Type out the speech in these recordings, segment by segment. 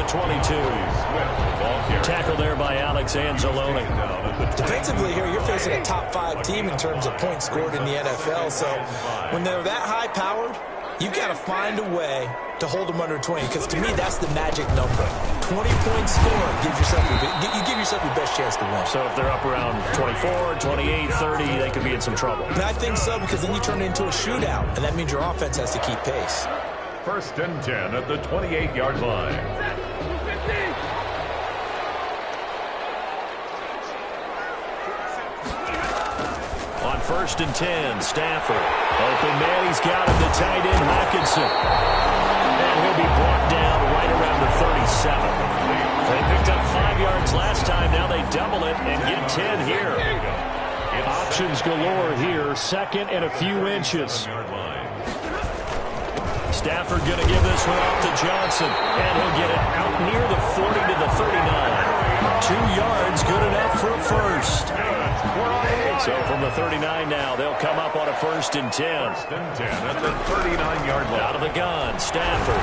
22. Tackle there by Alex Anzalone. Defensively here, you're facing a top-5 team in terms of points scored in the NFL. So when they're that high-powered, you've got to find a way to hold them under 20, because to me, that's the magic number. 20 points scored, you give yourself your best chance to win. So if they're up around 24, 28, 30, they could be in some trouble. And I think so, because then you turn it into a shootout, and that means your offense has to keep pace. 1st and 10 at the 28-yard line. On 1st and 10, Stafford. Open man, he's got him, the tight end, Hockenson. And he'll be brought down right around the 37. They picked up 5 yards last time. Now they double it and get 10 here. Options galore here. 2nd and a few inches. Stafford going to give this one off to Johnson. And he'll get it out near the 40 to the 39. 2 yards, good enough for a first. So from the 39 now, they'll come up on a 1st and 10. 1st and 10 at the 39-yard line. Out of the gun, Stafford.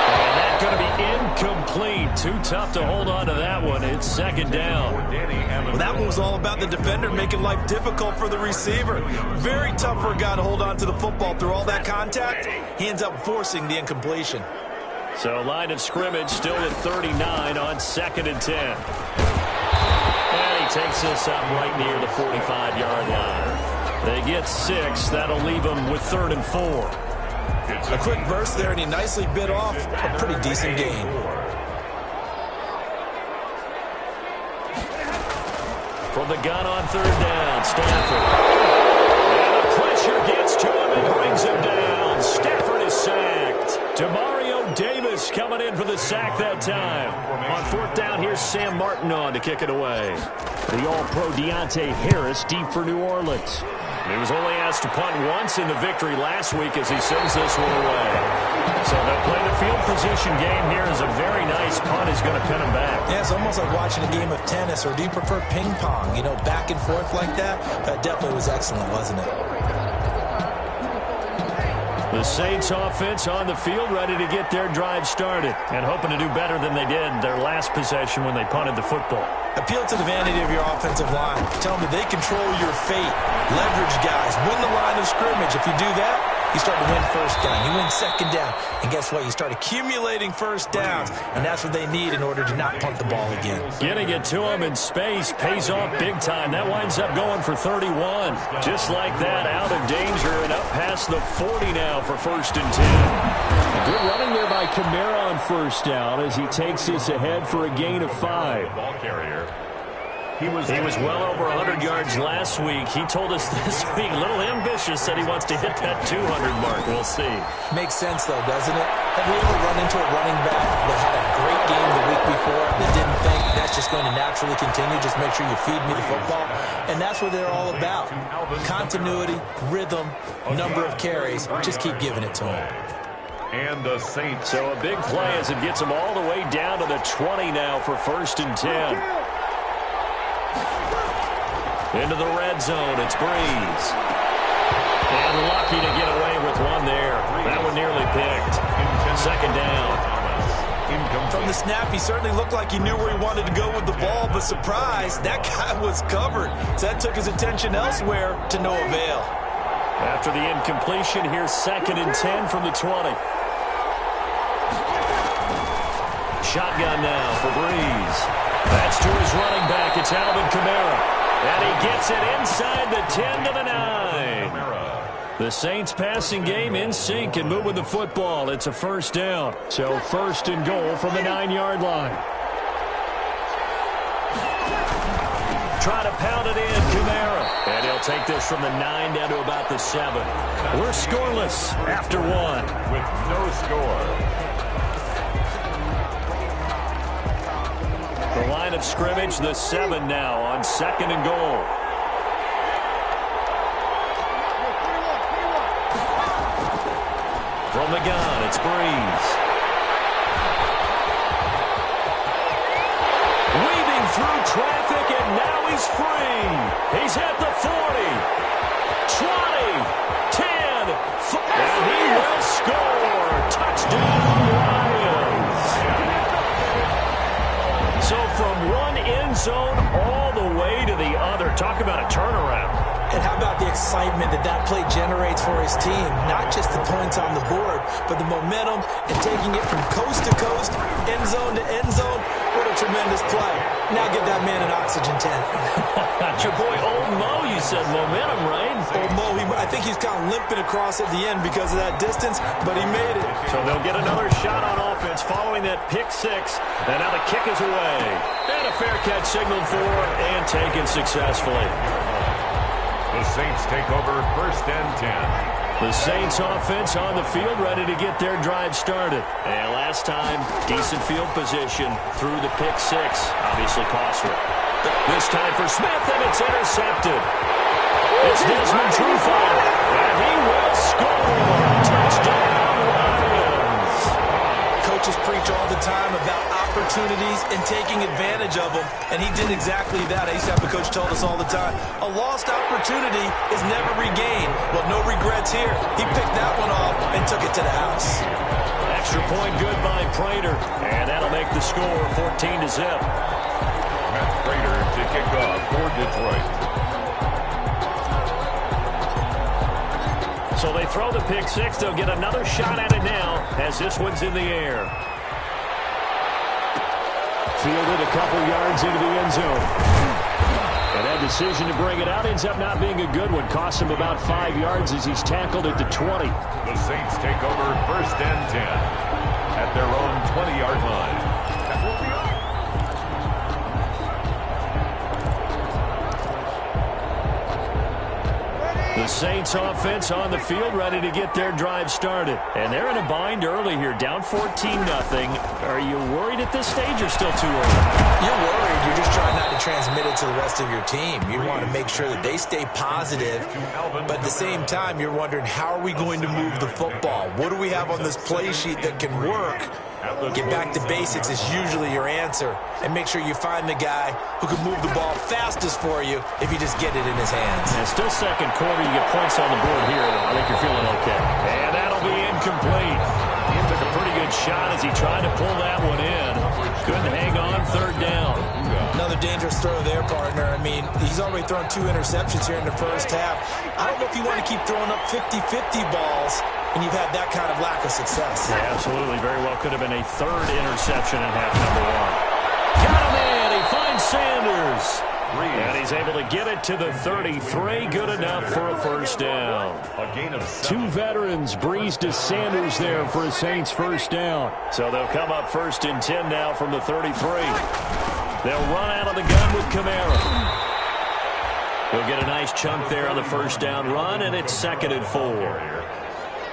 And that's going to be incomplete. Too tough to hold on to that one. It's 2nd down. Well, that one was all about the defender making life difficult for the receiver. Very tough for a guy to hold on to the football through all that contact. He ends up forcing the incompletion. So line of scrimmage still at 39 on 2nd and 10. And he takes this up right near the 45-yard line. They get 6. That'll leave them with 3rd and 4. A quick burst there, and he nicely bit off a pretty decent gain. From the gun on 3rd down, Stafford. And the pressure gets to him and brings him down. Stafford is sacked. Demario Davis coming in for the sack that time. On 4th down, here's Sam Martin on to kick it away. The All-Pro Deontay Harris deep for New Orleans. He was only asked to punt once in the victory last week as he sends this one away. So they'll play the field position game here as a very nice punt is going to pin him back. Yeah, it's almost like watching a game of tennis, or do you prefer ping pong? You know, back and forth like that? That definitely was excellent, wasn't it? The Saints offense on the field ready to get their drive started and hoping to do better than they did their last possession when they punted the football. Appeal to the vanity of your offensive line. Tell them that they control your fate. Leverage guys. Win the line of scrimmage. If you do that, you start to win 1st down. You win 2nd down. And guess what? You start accumulating 1st downs. And that's what they need in order to not punt the ball again. Getting it to them in space pays off big time. That winds up going for 31. Just like that, out of danger and up past the 40 now for 1st and 10. Good running there by Kamara on 1st down as he takes this ahead for a gain of 5. Ball carrier. He was well over 100 yards last week. He told us this week, a little ambitious, said he wants to hit that 200 mark. We'll see. Makes sense, though, doesn't it? Have we ever run into a running back that had a great game the week before that didn't think that's just going to naturally continue? Just make sure you feed me the football. And that's what they're all about. Continuity, rhythm, number of carries. Just keep giving it to them. And the Saints. So a big play as it gets them all the way down to the 20 now for 1st and 10. Into the red zone, it's Breeze. And lucky to get away with one there. That one nearly picked. 2nd down. From the snap, he certainly looked like he knew where he wanted to go with the ball, but surprise, that guy was covered. So that took his attention elsewhere to no avail. After the incompletion, here's 2nd and 10 from the 20. Shotgun now for Breeze. That's to his running back. It's Alvin Kamara. And he gets it inside the 10 to the 9. The Saints passing game in sync and moving the football. It's a 1st down. So 1st and goal from the 9-yard line. Try to pound it in, Kamara. And he'll take this from the 9 down to about the 7. We're scoreless after 1. With no score. The line of scrimmage, the 7 now on 2nd and goal. From the gun, it's Breeze. Weaving through traffic, and now he's free. He's at the 40, 20, 10, and he will score. Touchdown, Lions. zone all the way to the other. Talk about a turnaround. And how about the excitement that that play generates for his team? Not just the points on the board, but the momentum and taking it from coast to coast, end zone to end zone. What a tremendous play. Now give that man an oxygen tank. That's your boy Old Mo, you said momentum, right? Old Mo, I think he's kind of limping across at the end because of that distance, but he made it. So they'll get another shot on offense following that pick six. And now the kick is away. And a fair catch signaled for and taken successfully. The Saints take over 1st and 10. The Saints offense on the field, ready to get their drive started. And last time, decent field position through the pick six. Obviously costly. This time for Smith, and it's intercepted. It's Desmond Trufant, and he will score. Touchdown, Lions. Coaches preach all the time about opportunities and taking advantage of them, and he did exactly that. I used to have a coach tell us all the time, a lost opportunity is never regained. Well, no regrets here. He picked that one off and took it to the house. Extra point good by Prater, and that'll make the score 14-0. Matt Prater to kick off for Detroit. So they throw the pick six. They'll get another shot at it now as this one's in the air. Fielded a couple yards into the end zone. And that decision to bring it out ends up not being a good one. Cost him about 5 yards as he's tackled at the 20. The Saints take over 1st and 10 at their own 20-yard line. The Saints offense on the field ready to get their drive started. And they're in a bind early here, down 14-0. Are you worried at this stage or still too early? You're worried. You're just trying not to transmit it to the rest of your team. You want to make sure that they stay positive, but at the same time, you're wondering, how are we going to move the football? What do we have on this play sheet that can work? Get back to basics is usually your answer, and make sure you find the guy who can move the ball fastest for you if you just get it in his hands. And still second quarter, you get points on the board here. I think you're feeling okay. And that'll be incomplete. He took a pretty good shot as he tried to pull that one in. Couldn't hang on, 3rd down. Another dangerous throw there, partner. I mean, he's already thrown 2 interceptions here in the first half. I don't know if you want to keep throwing up 50-50 balls when you've had that kind of lack of success. Yeah, absolutely. Very well could have been a 3rd interception in half number 1. Got him in. He finds Sanders. And he's able to get it to the 33. Good enough for a 1st down. A gain of 7. 2 veterans, Breeze to Sanders there for a Saints 1st down. So they'll come up 1st and 10 now from the 33. They'll run out of the gun with Kamara. He'll get a nice chunk there on the 1st down run, and it's 2nd and 4.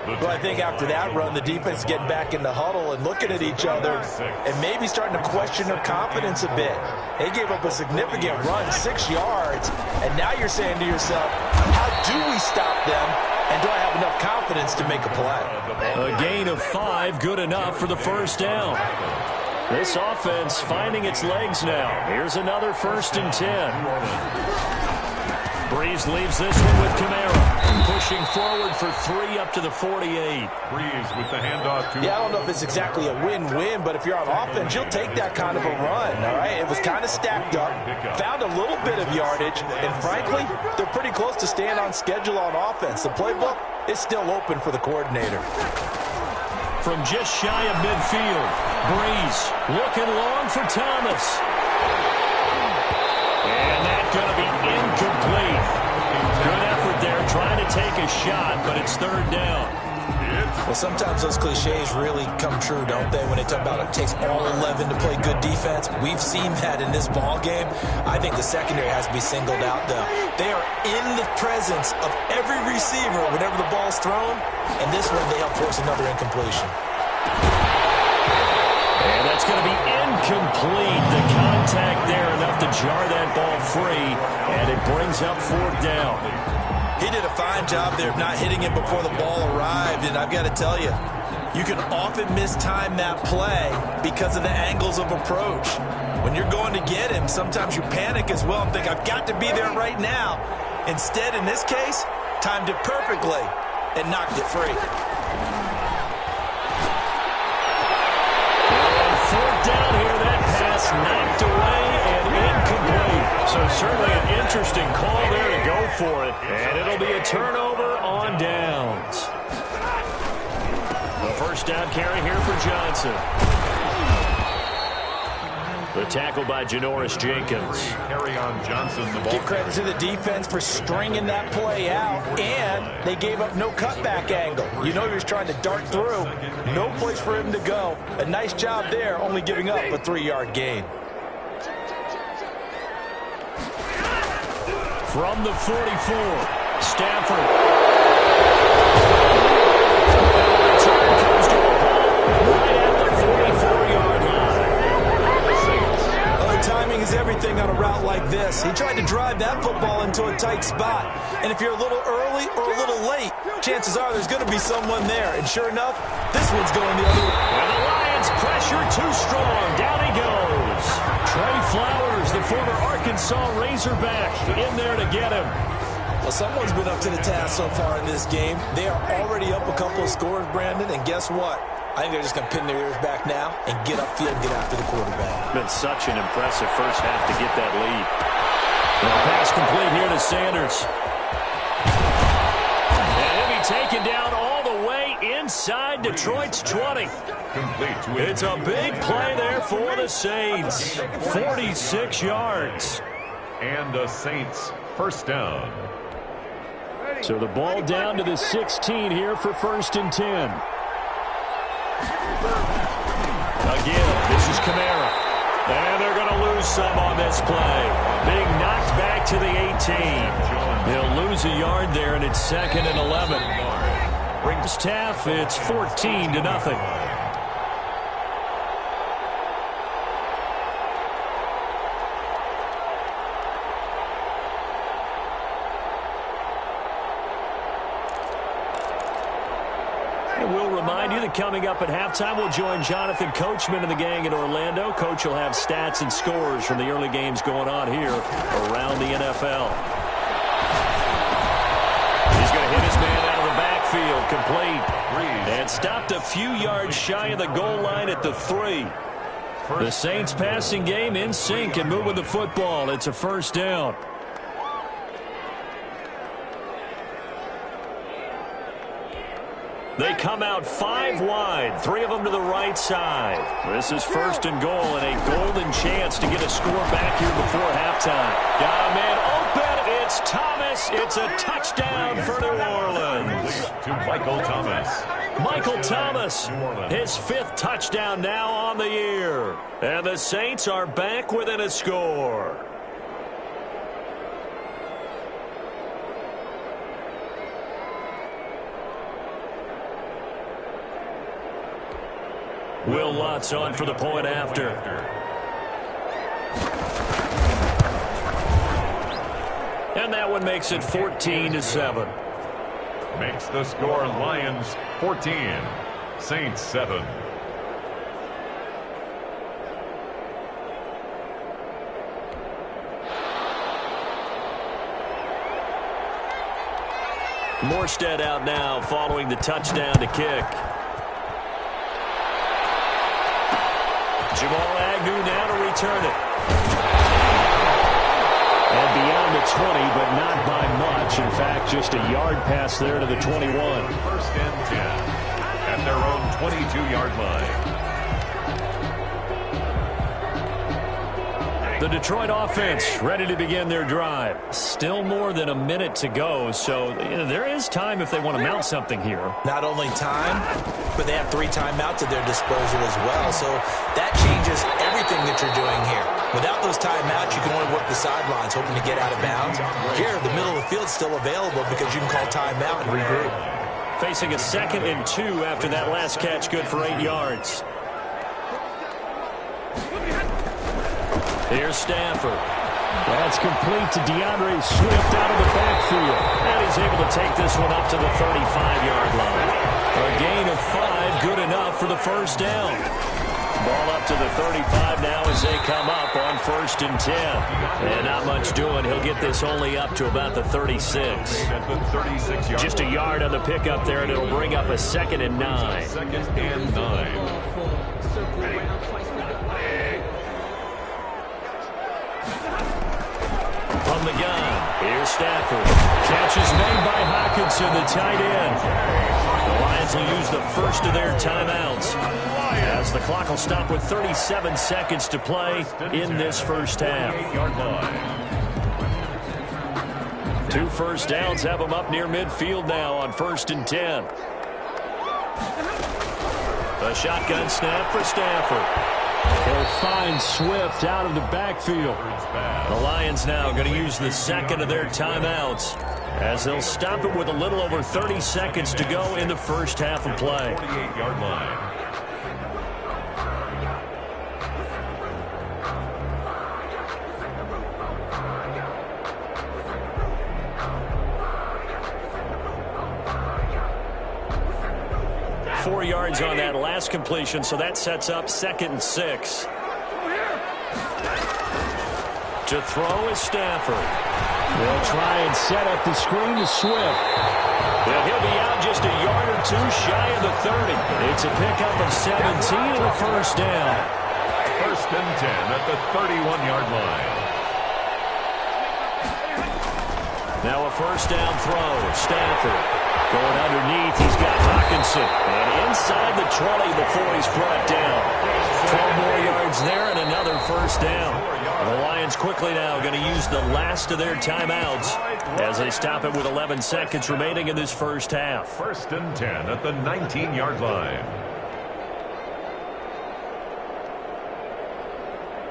Well, I think after that run, the defense getting back in the huddle and looking at each other and maybe starting to question their confidence a bit. They gave up a significant run, 6 yards, and now you're saying to yourself, how do we stop them, and do I have enough confidence to make a play? A gain of 5, good enough for the 1st down. This offense finding its legs now. Here's another 1st and 10. Breeze leaves this one with Kamara, pushing forward for 3 up to the 48. Breeze with the handoff to... Yeah, I don't know if it's exactly a win-win, but if you're on offense, you'll take that kind of a run, all right? It was kind of stacked up, found a little bit of yardage, and frankly, they're pretty close to staying on schedule on offense. The playbook is still open for the coordinator. From just shy of midfield, Breeze looking long for Thomas. And that's going to be incomplete. Good effort there trying to take a shot, but it's 3rd down. Well, sometimes those cliches really come true, don't they? When they talk about it takes all 11 to play good defense. We've seen that in this ball game. I think the secondary has to be singled out, though. They are in the presence of every receiver whenever the ball's thrown, and this one they help force another incompletion. And that's going to be incomplete. The contact there enough to jar that ball free, and it brings up 4th down. He did a fine job there of not hitting it before the ball arrived, and I've got to tell you, you can often mistime that play because of the angles of approach. When you're going to get him, sometimes you panic as well and think, I've got to be there right now. Instead, in this case, timed it perfectly and knocked it free. And 4th down here, that pass knocked away and incomplete. So certainly an interesting call there to go for it. And it'll be a turnover on downs. The first down carry here for Johnson. The tackle by Janoris Jenkins. Carry on Johnson. The ball. Give credit to the defense for stringing that play out, and they gave up no cutback angle. You know he was trying to dart through. No place for him to go. A nice job there, only giving up a 3-yard gain. From the 44, Stafford. Return comes to a halt right at the 44-yard line. Timing is everything on a route like this. He tried to drive that football into a tight spot. And if you're a little early or a little late, chances are there's going to be someone there. And sure enough, this one's going the other way. And the Lions pressure too strong. Down he goes. Trey Flowers, the former Arkansas Razorback, in there to get him. Well, someone's been up to the task so far in this game. They are already up a couple of scores, Brandon. And guess what? I think they're just going to pin their ears back now and get upfield and get after the quarterback. Been such an impressive first half to get that lead. The pass complete here to Sanders. And he'll be taken down all the way inside Detroit's 20. It's a big play there for the Saints. 46 yards. And the Saints first down. So the ball down to the 16 here for 1st and 10. Again, this is Kamara. And they're going to lose some on this play. Being knocked back to the 18. They'll lose a yard there, and it's 2nd and 11. First half, it's 14-0. We'll remind you that coming up at halftime, we'll join Jonathan Coachman and the gang in Orlando. Coach will have stats and scores from the early games going on here around the NFL. He's going to hit his man out of the backfield, complete. And stopped a few yards shy of the goal line at the 3. The Saints passing game in sync and moving the football. It's a first down. They come out 5 wide, 3 of them to the right side. This is 1st and goal and a golden chance to get a score back here before halftime. Got a man open. It's Thomas. It's a touchdown for New Orleans. To Michael Thomas. Michael Thomas, his 5th touchdown now on the year. And the Saints are back within a score. Will Lutz on for the point after. And that one makes it 14-7. Makes the score Lions 14, Saints 7. Morstead out now following the touchdown to kick. Jamal Agnew now to return it. And beyond the 20, but not by much. In fact, just a yard pass there to the 21. 1st and 10 at their own 22-yard line. The Detroit offense ready to begin their drive. Still more than a minute to go, so there is time if they want to mount something here. Not only time, but they have 3 timeouts at their disposal as well. So that changes everything that you're doing here. Without those timeouts, you can only work the sidelines, hoping to get out of bounds. Here, the middle of the field's still available because you can call timeout and regroup. Facing a 2nd and 2 after that last catch, good for 8 yards. Here's Stafford. That's complete to DeAndre Swift out of the backfield. And he's able to take this one up to the 35-yard line. A gain of 5, good enough for the first down. Ball up to the 35 now as they come up on 1st and 10. And not much doing. He'll get this only up to about the 36. Just a yard on the pickup there, and it'll bring up a 2nd and 9. 2nd and 9. from the gun. Here's Stafford. Catch is made by Hockenson, the tight end. The Lions will use the first of their timeouts, as the clock will stop with 37 seconds to play in this first half. 2 first downs have them up near midfield now on 1st and 10. A shotgun snap for Stafford. He'll find Swift out of the backfield. The Lions now going to use the second of their timeouts, as they'll stop it with a little over 30 seconds to go in the first half of play. 48-yard line. Four yards on that last completion, so that sets up 2nd and 6. To throw is Stafford. They'll try and set up the screen to Swift. He'll be out just a yard or two shy of the 30. It's a pickup of 17 and a first down. 1st and 10 at the 31-yard line. Now a first down throw. Stafford going underneath. He's got Hockenson. And inside the 20 before he's brought down. 12 more yards there and another first down. The Lions quickly now going to use the last of their timeouts as they stop it with 11 seconds remaining in this first half. 1st and 10 at the 19-yard line.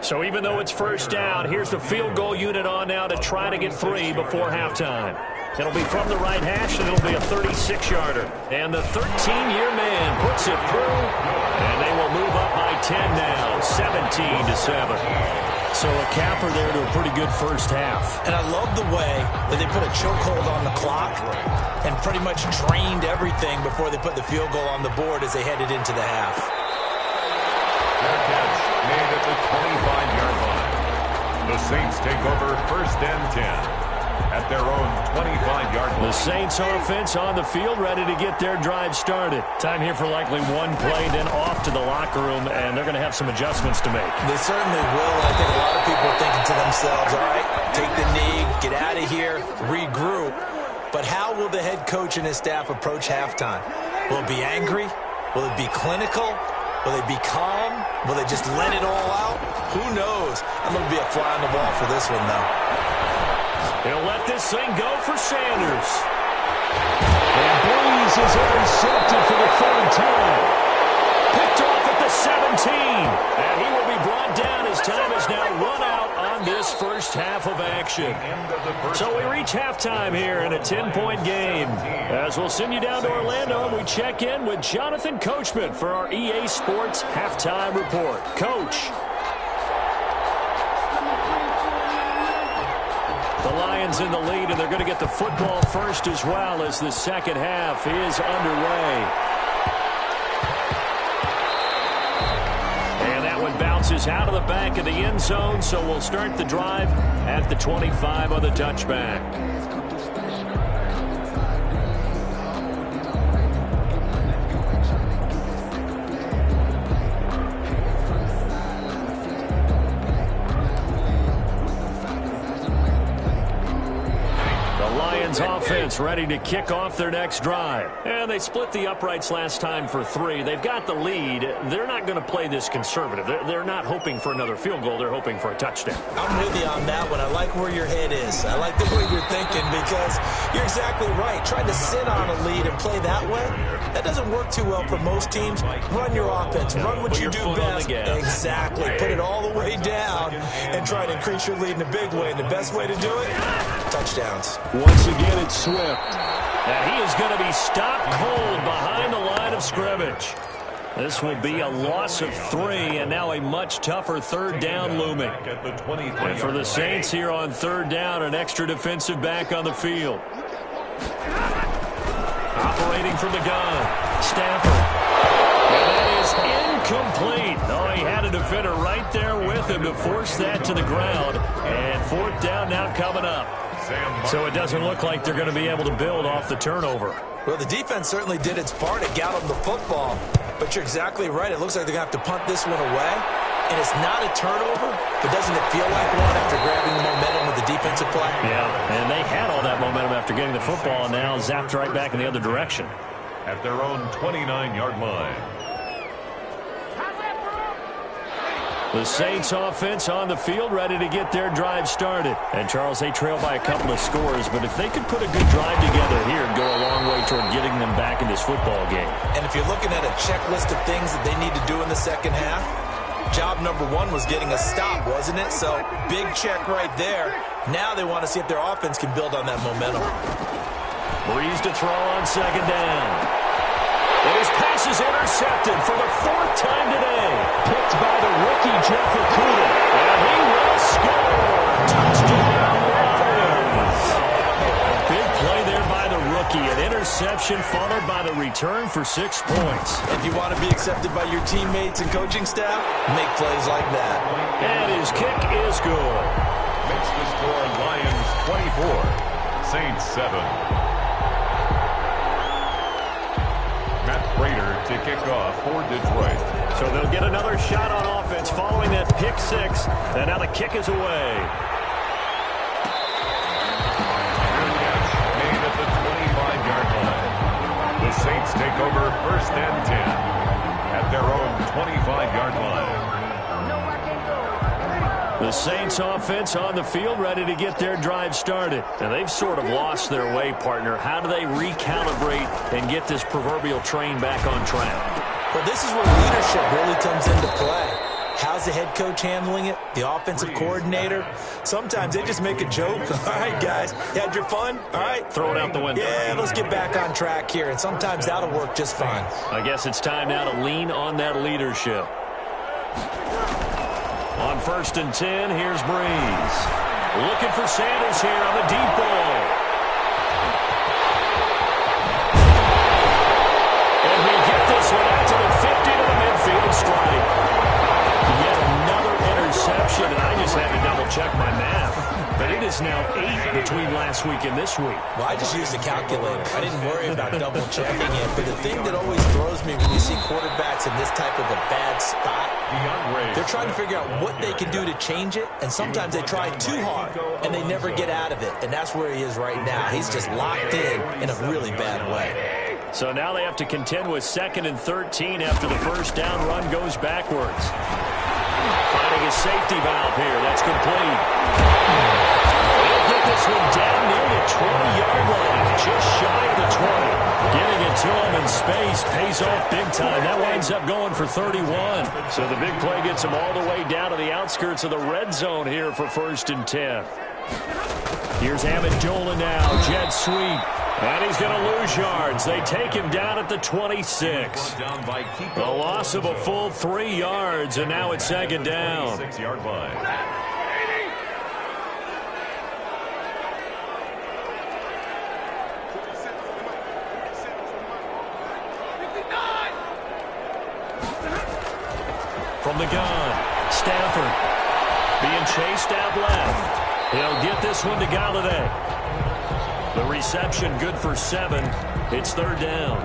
So even though it's first down, here's the field goal unit on now to try to get 3 before halftime. It'll be from the right hash, and it'll be a 36-yarder. And the 13-year man puts it through, and they will move up by 10 now, 17-7. So a capper there to a pretty good first half. And I love the way that they put a chokehold on the clock and pretty much drained everything before they put the field goal on the board as they headed into the half. Their catch made at the 25-yard line. The Saints take over 1st and 10 at their own 25-yard line. The Saints offense on the field, ready to get their drive started. Time here for likely one play, then off to the locker room, and they're going to have some adjustments to make. They certainly will. I think a lot of people are thinking to themselves, all right, take the knee, get out of here, regroup. But how will the head coach and his staff approach halftime? Will it be angry? Will it be clinical? Will they be calm? Will they just let it all out? Who knows? I'm going to be a fly on the wall for this one, though. He'll let this thing go for Sanders. And Breeze is intercepted for the 3rd time. Picked off at the 17. And he will be brought down as time has now run out on this first half of action. So we reach halftime here in a 10-point game. As we'll send you down to Orlando, and we check in with Jonathan Coachman for our EA Sports Halftime Report. Coach. The Lions in the lead, and they're going to get the football first as well as the second half is underway. And that one bounces out of the back of the end zone, so we'll start the drive at the 25 on the touchback. Offense ready to kick off their next drive. And they split the uprights last time for 3. They've got the lead. They're not going to play this conservative. They're not hoping for another field goal. They're hoping for a touchdown. I'm with you on that one. I like where your head is. I like the way you're thinking because you're exactly right. Trying to sit on a lead and play that way, that doesn't work too well for most teams. Run your offense. Run what you do best. Exactly. Put it all the way down and try to increase your lead in a big way. And the best way to do it, touchdowns. Once again, it's Swift. And he is going to be stopped cold behind the line of scrimmage. This will be a loss of 3, and now a much tougher 3rd down looming. And for the Saints here on 3rd down, an extra defensive back on the field. Operating from the gun, Stafford. And that is incomplete. Oh, he had a defender right there with him to force that to the ground. And 4th down now coming up. So it doesn't look like they're going to be able to build off the turnover. Well, the defense certainly did its part. It got them the football. But you're exactly right. It looks like they're going to have to punt this one away. And it's not a turnover, but doesn't it feel like one after grabbing the momentum with the defensive play? Yeah, and they had all that momentum after getting the football, and now zapped right back in the other direction. At their own 29-yard line. The Saints offense on the field, ready to get their drive started. And, Charles, they trail by a couple of scores, but if they could put a good drive together here, it'd go a long way toward getting them back in this football game. And if you're looking at a checklist of things that they need to do in the second half, job number one was getting a stop, wasn't it? So, big check right there. Now they want to see if their offense can build on that momentum. Breeze to throw on second down. And his pass is intercepted for the fourth time today. Picked by the rookie, Jeff Okudah. And he will score. Touchdown, Lions. Big play there by the rookie. An interception followed by the return for 6 points. If you want to be accepted by your teammates and coaching staff, make plays like that. And his kick is good. Makes the score Lions 24, Saints 7. Prater to kick off for Detroit. So they'll get another shot on offense following that pick six. And now the kick is away. Made at the 25-yard line. The Saints take over first and 10 at their own 25-yard line. The Saints offense on the field, ready to get their drive started. And they've sort of lost their way, partner. How do they recalibrate and get this proverbial train back on track? Well, this is where leadership really comes into play. How's the head coach handling it? The offensive coordinator? Sometimes they just make a joke. All right, guys, you had your fun? All right. Throw it out the window. Yeah, let's get back on track here. And sometimes that'll work just fine. I guess it's time now to lean on that leadership. On first and 10, here's Breeze. Looking for Sanders here on the deep ball. And we get this one out to the 50 to the midfield strike. Yet another interception, and I just had to double-check my math. But it is now 8 between last week and this week. Well, I just used a calculator. I didn't worry about double-checking it. But the thing that always throws me when you see quarterbacks in this type of a bad spot, they're trying to figure out what they can do to change it. And sometimes they try too hard, and they never get out of it. And that's where he is right now. He's just locked in a really bad way. So now they have to contend with 2nd and 13 after the first down run goes backwards. Finding a safety valve here. That's complete. They'll get this one down near the 20-yard line. Just shy of the 20. Getting it to him in space pays off big time. That winds up going for 31. So the big play gets him all the way down to the outskirts of the red zone here for first and 10. Here's Amendola now. Jet sweep. And he's going to lose yards. They take him down at the 26. A loss of a full 3 yards, and now it's second down. 6-yard line. From the gun, Stafford being chased out left. He'll get this one to Galladay. The reception good for 7. It's third down.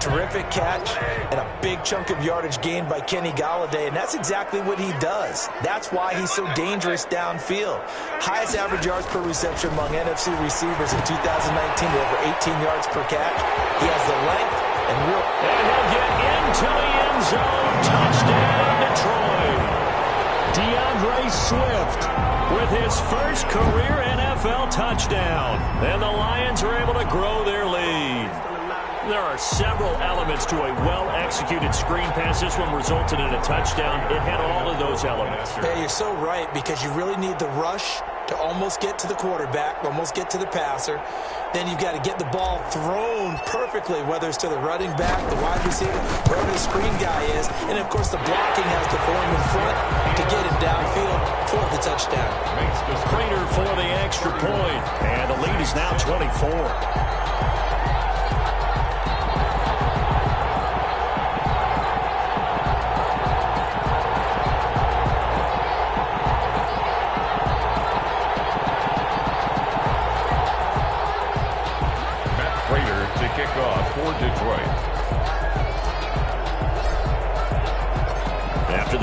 Terrific catch and a big chunk of yardage gained by Kenny Galladay, and that's exactly what he does. That's why he's so dangerous downfield. Highest average yards per reception among NFC receivers in 2019 with over 18 yards per catch. He has the length and real... And he'll get into the end zone. Touchdown, Detroit. DeAndre Swift with his first career NFL touchdown. And the Lions are able to grow their lead. There are several elements to a well-executed screen pass. This one resulted in a touchdown. It had all of those elements. Yeah, you're so right, because you really need the rush to almost get to the quarterback, almost get to the passer. Then you've got to get the ball thrown perfectly, whether it's to the running back, the wide receiver, wherever the screen guy is. And, of course, the blocking has to form in front to get him downfield for the touchdown. Prater for the extra point. And the lead is now 24.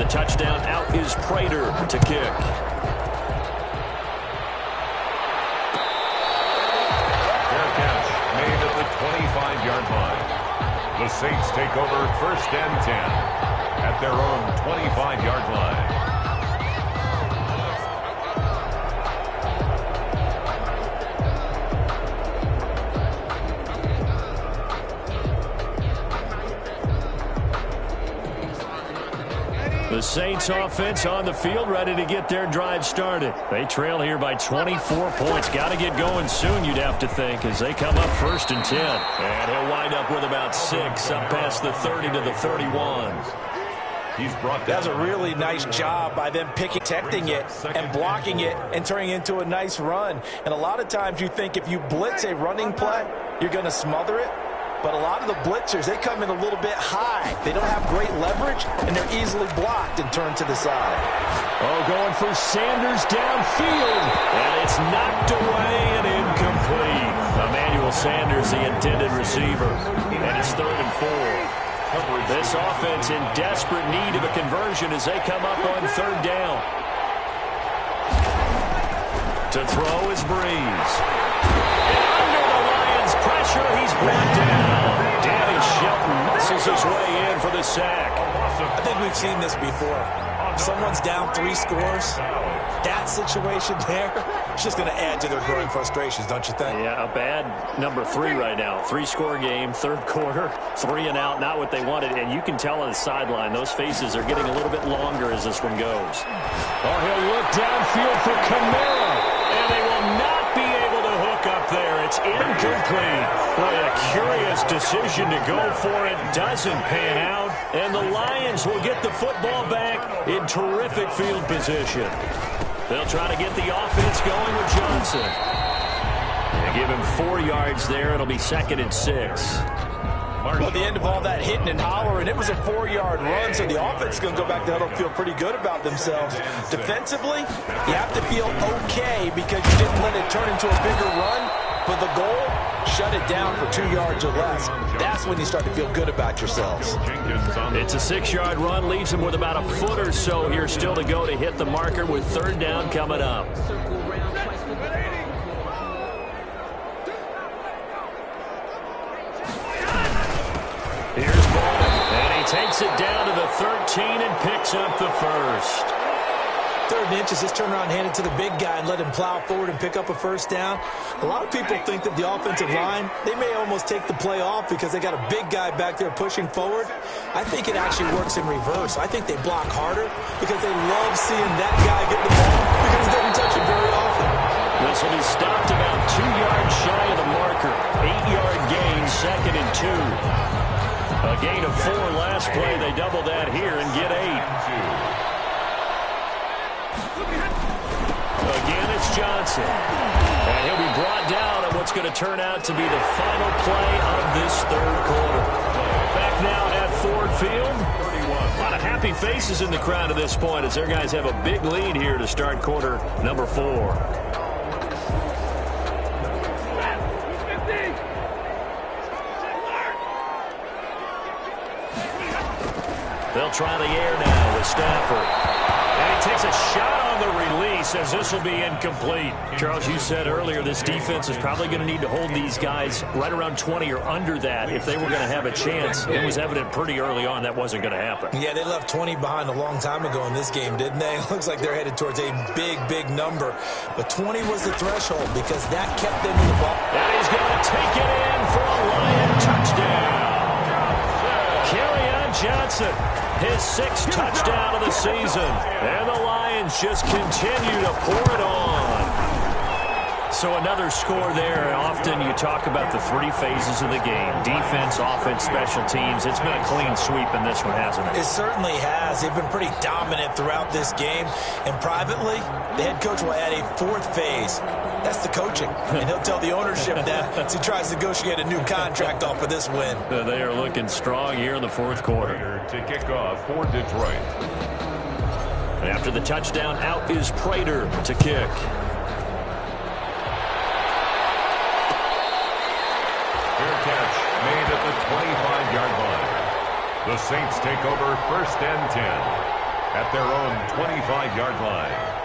the touchdown, out is Prater to kick. Fair catch made at the 25-yard line. The Saints take over 1st and 10 at their own 25-yard line. The Saints offense on the field, ready to get their drive started. They trail here by 24 points. Got to get going soon, you'd have to think, as they come up 1st and 10. And he'll wind up with about 6, up past the 30 to the 31. He's brought down. That's a really nice job by them protecting it and blocking it and turning it into a nice run. And a lot of times you think if you blitz a running play, you're going to smother it. But a lot of the blitzers, they come in a little bit high. They don't have great leverage, and they're easily blocked and turned to the side. Oh, going for Sanders downfield. And it's knocked away and incomplete. Emmanuel Sanders, the intended receiver. And it's 3rd and 4. This offense in desperate need of a conversion as they come up on 3rd down. To throw is Breeze. And under the Lions' pressure, he's brought down. Danny Shelton muscles his way in for the sack. I think we've seen this before. Someone's down 3 scores. That situation there, it's just going to add to their growing frustrations, don't you think? Yeah, a bad number 3 right now. 3-score game, 3rd quarter, 3 and out, not what they wanted. And you can tell on the sideline, those faces are getting a little bit longer as this one goes. Oh, he'll look downfield for Kamara. And they will not be able to hook up there. It's incomplete. Boy, a curious decision to go for it. Doesn't pan out. And the Lions will get the football back in terrific field position. They'll try to get the offense going with Johnson. They give him 4 yards there. It'll be 2nd and 6. Well, at the end of all that hitting and hollering, it was a 4-yard run, so the offense is going to go back to huddle and feel pretty good about themselves. Defensively, you have to feel okay because you didn't let it turn into a bigger run, but the goal, shut it down for 2 yards or less. That's when you start to feel good about yourselves. It's a 6-yard run, leaves them with about a foot or so here still to go to hit the marker with 3rd down coming up. Here's Ball, and he takes it down to the 13 and picks up the 1st. 3rd and inches, just turn around and hand it to the big guy and let him plow forward and pick up a 1st down. A lot of people think that the offensive line, they may almost take the play off because they got a big guy back there pushing forward. I think it actually works in reverse. I think they block harder because they love seeing that guy get the ball because he doesn't touch it very often. This will be stopped about 2 yards shy of the marker. 8-yard gain, 2nd and 2. A gain of 4 last play. They double that here and get 8. Again, it's Johnson. And he'll be brought down on what's going to turn out to be the final play of this 3rd quarter. Back now at Ford Field. A lot of happy faces in the crowd at this point as their guys have a big lead here to start quarter number 4. They'll try the air now with Stafford. And he takes a shot on the release as this will be incomplete. Charles, you said earlier this defense is probably going to need to hold these guys right around 20 or under that if they were going to have a chance. It was evident pretty early on that wasn't going to happen. Yeah, they left 20 behind a long time ago in this game, didn't they? It looks like they're headed towards a big, big number. But 20 was the threshold because that kept them in the ball. And he's going to take it in for a Lion touchdown. Kerryon Johnson, his 6th touchdown of the season. And the Lions just continue to pour it on. So another score there. Often you talk about the 3 phases of the game. Defense, offense, special teams. It's been a clean sweep in this one, hasn't it? It certainly has. They've been pretty dominant throughout this game. And privately, the head coach will add a 4th phase. That's the coaching. And he'll tell the ownership that as he tries to negotiate a new contract off of this win. They are looking strong here in the 4th quarter. To kick off for Detroit. And after the touchdown, out is Prater to kick. Fair catch made at the 25-yard line. The Saints take over 1st and 10 at their own 25-yard line.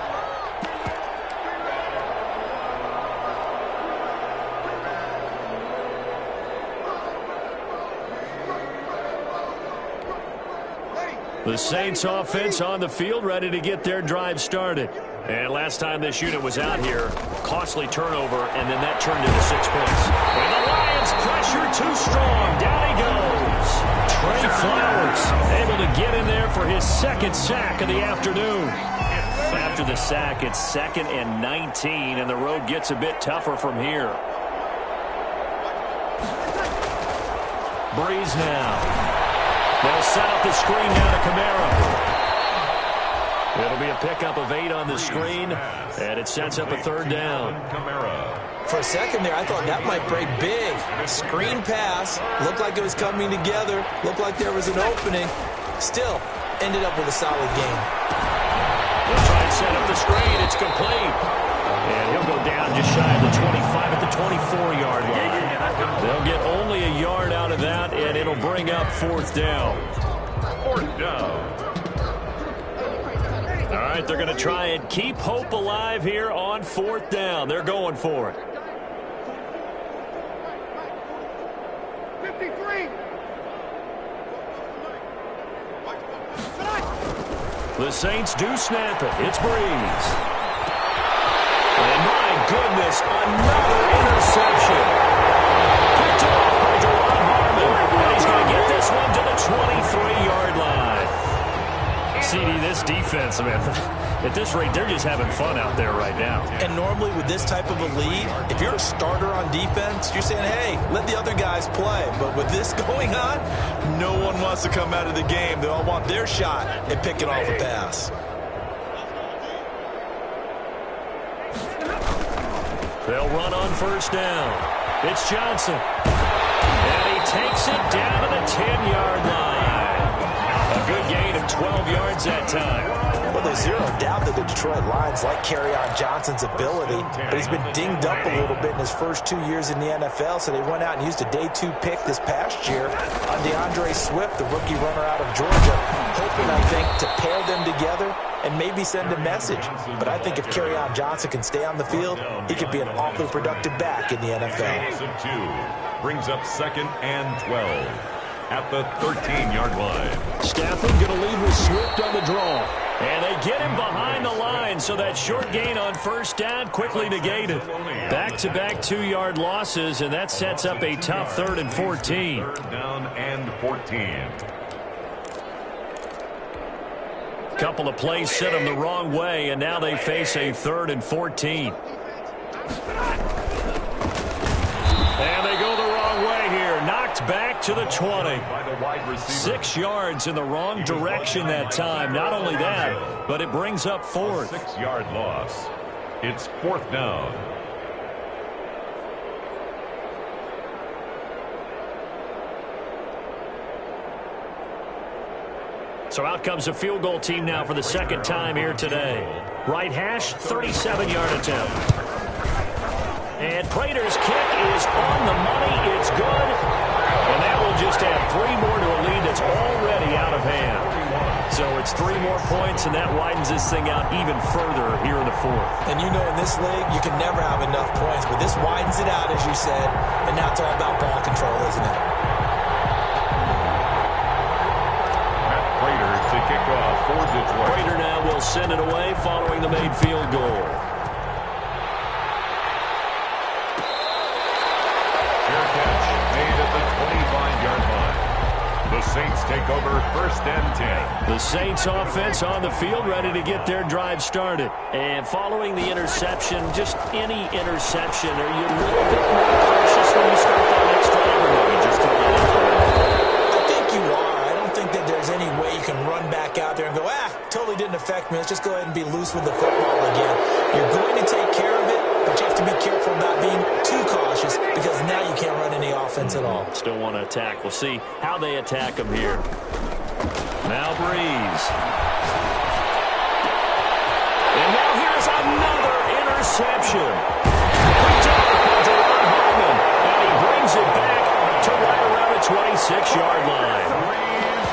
The Saints offense on the field, ready to get their drive started. And last time this unit was out here, costly turnover, and then that turned into 6 points. And the Lions pressure too strong. Down he goes. Trey Flowers able to get in there for his second sack of the afternoon. After the sack, it's 2nd and 19, and the road gets a bit tougher from here. Breeze now. They'll set up the screen down to Kamara. It'll be a pickup of 8 on the screen, and it sets up a 3rd down. For a second there, I thought that might break big. Screen pass. Looked like it was coming together. Looked like there was an opening. Still, ended up with a solid game. They'll try and set up the screen. It's complete. And he'll go down just shy of the 25 at the 24-yard line. They'll get only a yard out of that, and it'll bring up 4th down. 4th down. All right, they're going to try and keep hope alive here on 4th down. They're going for it. 53. The Saints do snap it. It's Breeze. And my goodness, another interception. Picked off by Deron Harmon. And he's going to get this one to the 23-yard line. CD, this defense, man, at this rate, they're just having fun out there right now. And normally with this type of a lead, if you're a starter on defense, you're saying, hey, let the other guys play. But with this going on, no one wants to come out of the game. They all want their shot at picking off a pass. They'll run on 1st down. It's Johnson. And he takes it down to the 10-yard line. A good gain of 12 yards that time. Well, there's zero doubt that the Detroit Lions like Kerryon Johnson's ability, but he's been dinged up a little bit in his first 2 years in the NFL, so they went out and used a day 2 pick this past year on DeAndre Swift, the rookie runner out of Georgia, hoping, I think, to pair them together and maybe send a message. But I think if Kerryon Johnson can stay on the field, he could be an awfully productive back in the NFL. 2 brings up 2nd and 12 at the 13-yard line. Stafford going to lead with Swift on the draw. And they get him behind the line, so that short gain on 1st down quickly negated. Back-to-back 2-yard losses, and that sets up a tough 3rd and 14. 3rd down and 14. Couple of plays sent them the wrong way, and now they face a 3rd and 14. And they go the wrong way here. Knocked back to the 20. 6 yards in the wrong direction that time. Not only that, but it brings up 4th. 6-yard loss. It's 4th down. So out comes the field goal team now for the 2nd time here today. Right hash, 37-yard attempt. And Prater's kick is on the money. It's good. And that will just add 3 more to a lead that's already out of hand. So it's 3 more points, and that widens this thing out even further here in the 4th. And you know in this league, you can never have enough points, but this widens it out, as you said, and now it's all about ball control, isn't it? To kick off for Detroit. Prater now will send it away following the made field goal. Fair catch made at the 25-yard line. The Saints take over 1st and 10. The Saints offense on the field ready to get their drive started. And following the interception, just any interception, are you a little bit more cautious when you start that next drive, or maybe just throw it out there? I think you are. I don't think that there's any way you can run back out there and go, totally didn't affect me. Let's just go ahead and be loose with the football again. You're going to take care of it, but you have to be careful about being too cautious because now you can't run any offense at all. Still want to attack. We'll see how they attack them here. Now Breeze. And now here's another interception. Picked up by Deron Harmon, and he brings it back to right around the 26-yard line.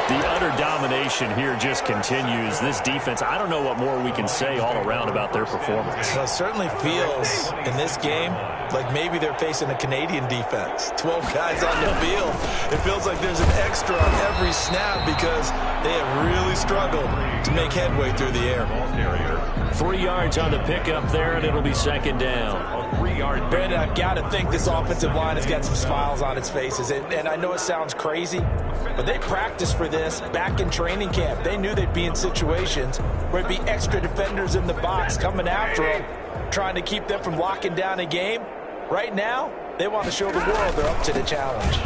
The utter domination domination here just continues. This defense, I don't know what more we can say all around about their performance. Well, it certainly feels in this game like maybe they're facing a Canadian defense. 12 guys on the field. It feels like there's an extra on every snap because they have really struggled to make headway through the air. 3 yards on the pickup there, and it'll be second down. Brandon, I've got to think this offensive line has got some smiles on its faces. And I know it sounds crazy, but they practiced for this back in training camp. They knew they'd be in situations where it'd be extra defenders in the box coming after them, trying to keep them from locking down a game. Right now, they want to show the world they're up to the challenge.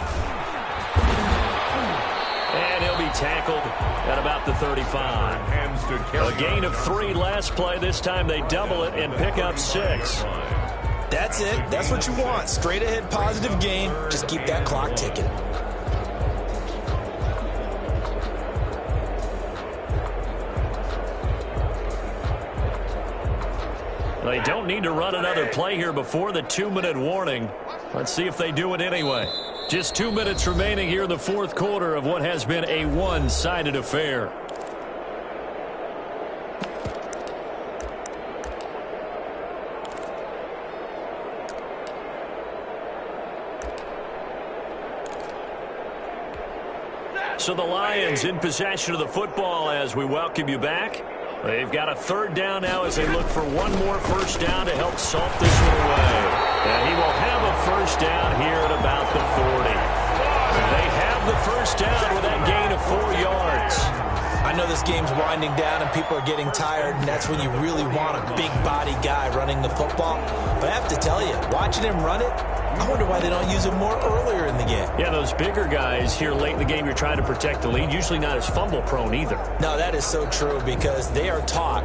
And he'll be tackled at about the 35. A gain of 3 last play. This time they double it and pick up 6. That's it. That's what you want. Straight ahead positive gain. Just keep that clock ticking. They don't need to run another play here before the 2-minute warning. Let's see if they do it anyway. Just 2 minutes remaining here in the fourth quarter of what has been a one-sided affair. So the Lions in possession of the football as we welcome you back. They've got a third down now as they look for one more first down to help salt this one away. And he will have a first down here at about the 40. They have the first down with that gain of 4 yards. I know this game's winding down and people are getting tired, and that's when you really want a big body guy running the football. But I have to tell you, watching him run it, I wonder why they don't use him more earlier in the game. Yeah, those bigger guys here late in the game, you're trying to protect the lead, usually not as fumble prone either. No, that is so true because they are taught,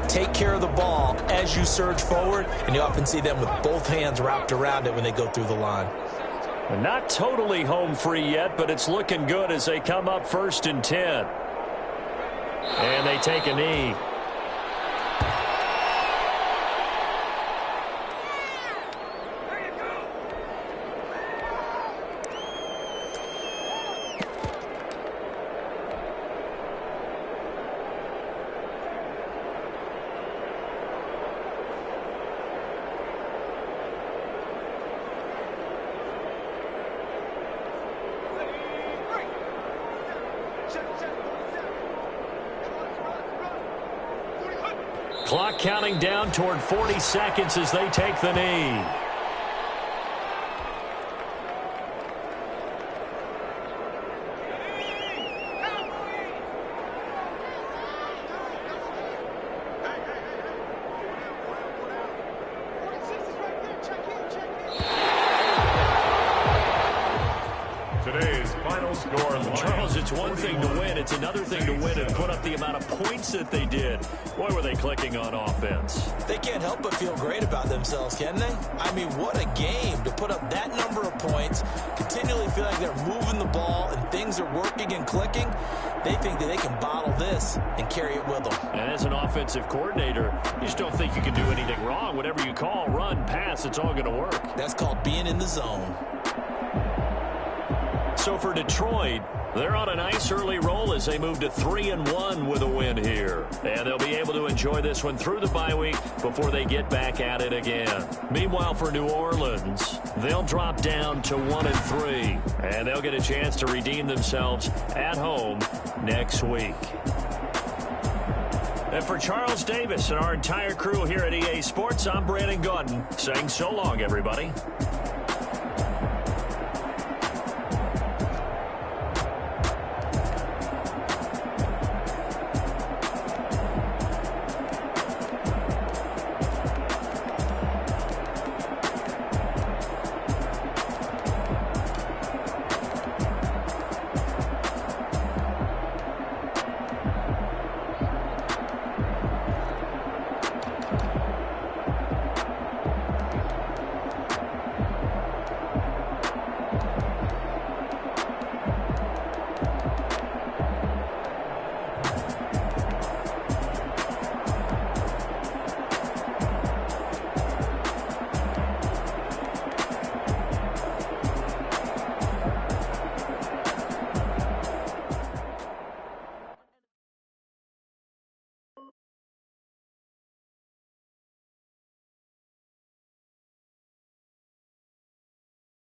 take care of the ball as you surge forward, and you often see them with both hands wrapped around it when they go through the line. Not totally home free yet, but it's looking good as they come up 1st and 10. And they take a knee. Clock counting down toward 40 seconds as they take the knee. Today's final score, Charles, it's one thing to win. It's another thing to win and put up the amount of points that they did. Boy, were they clicking on offense. They can't help but feel great about themselves, can they? I mean, what a game to put up that number of points, continually feel like they're moving the ball and things are working and clicking. They think that they can bottle this and carry it with them. And as an offensive coordinator, you just don't think you can do anything wrong. Whatever you call, run, pass, it's all going to work. That's called being in the zone. So for Detroit, they're on a nice early roll as they move to 3-1 with a win here. And they'll be able to enjoy this one through the bye week before they get back at it again. Meanwhile, for New Orleans, they'll drop down to 1-3. And they'll get a chance to redeem themselves at home next week. And for Charles Davis and our entire crew here at EA Sports, I'm Brandon Gaudin saying so long, everybody.